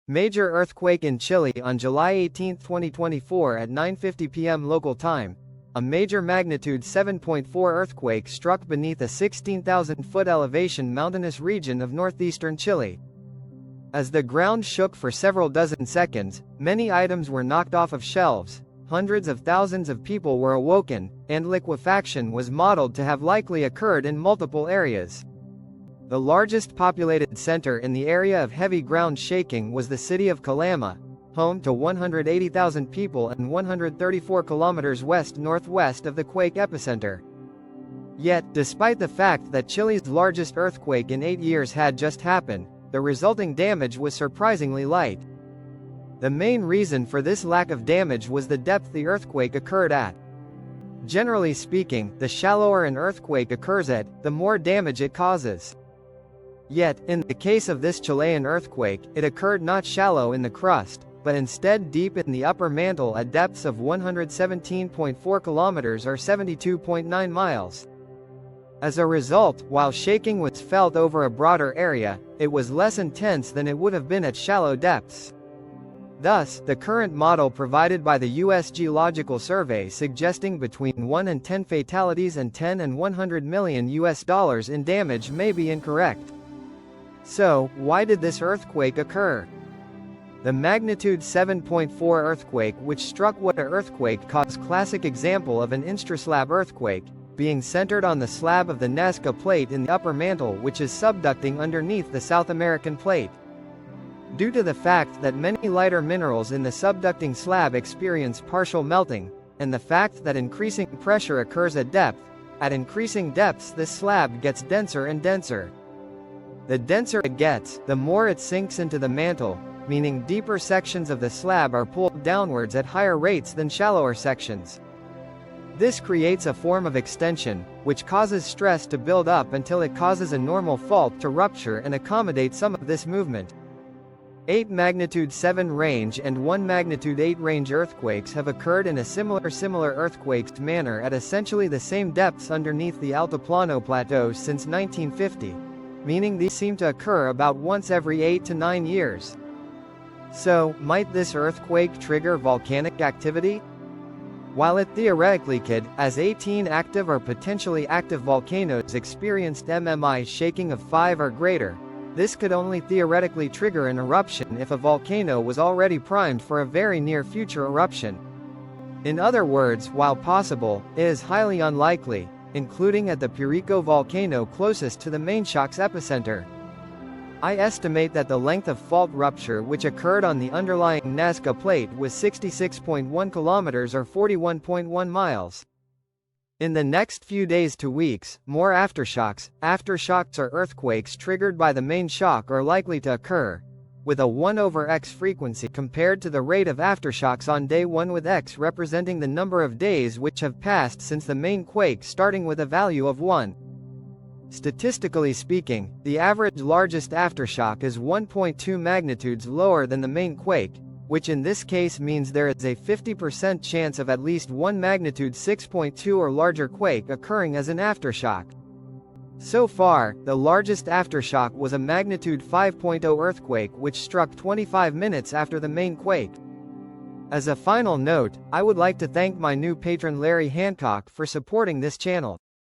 Major earthquake in Chile on July 18, 2024 at 9:50 p.m. local time. A major magnitude 7.4 earthquake struck beneath a 16,000-foot elevation mountainous region of northeastern Chile. As the ground shook for several dozen seconds, many items were knocked off of shelves, hundreds of thousands of people were awoken, and liquefaction was modeled to have likely occurred in multiple areas. The largest populated center in the area of heavy ground shaking was the city of Calama, home to 180,000 people and 134 kilometers west-northwest of the Quake epicenter. Yet, despite the fact that Chile's largest earthquake in 8 years had just happened, the resulting damage was surprisingly light. The main reason for this lack of damage was the depth the earthquake occurred at. Generally speaking, the shallower an earthquake occurs at, the more damage it causes. Yet, in the case of this Chilean earthquake, it occurred not shallow in the crust, but instead deep in the upper mantle at depths of 117.4 kilometers or 72.9 miles. As a result, while shaking was felt over a broader area, it was less intense than it would have been at shallow depths. Thus, the current model provided by the U.S. Geological Survey suggesting between 1 and 10 fatalities and 10 and 100 million US dollars in damage may be incorrect. So, why did this earthquake occur? The magnitude 7.4 earthquake which struck what a earthquake caused classic example of an intraslab earthquake, being centered on the slab of the Nazca Plate in the upper mantle which is subducting underneath the South American plate. Due to the fact that many lighter minerals in the subducting slab experience partial melting, and the fact that increasing pressure occurs at increasing depths this slab gets denser and denser. The denser it gets, the more it sinks into the mantle, meaning deeper sections of the slab are pulled downwards at higher rates than shallower sections. This creates a form of extension, which causes stress to build up until it causes a normal fault to rupture and accommodate some of this movement. 8 magnitude 7 range and 1 magnitude 8 range earthquakes have occurred in a similar earthquakes manner at essentially the same depths underneath the Altiplano Plateau since 1950. Meaning these seem to occur about once every 8 to 9 years. So, might this earthquake trigger volcanic activity? While it theoretically could, as 18 active or potentially active volcanoes experienced MMI shaking of 5 or greater, this could only theoretically trigger an eruption if a volcano was already primed for a very near future eruption. In other words, while possible, it is highly unlikely, including at the Perico volcano closest to the mainshock's epicenter. I estimate that the length of fault rupture which occurred on the underlying Nazca Plate was 66.1 kilometers or 41.1 miles. In the next few days to weeks, more aftershocks or earthquakes triggered by the main shock are likely to occur, with a 1/x frequency compared to the rate of aftershocks on day 1 with x representing the number of days which have passed since the main quake starting with a value of 1. Statistically speaking, the average largest aftershock is 1.2 magnitudes lower than the main quake, which in this case means there is a 50% chance of at least 1 magnitude 6.2 or larger quake occurring as an aftershock. So far, the largest aftershock was a magnitude 5.0 earthquake which struck 25 minutes after the main quake. As a final note, I would like to thank my new patron Larry Hancock for supporting this channel.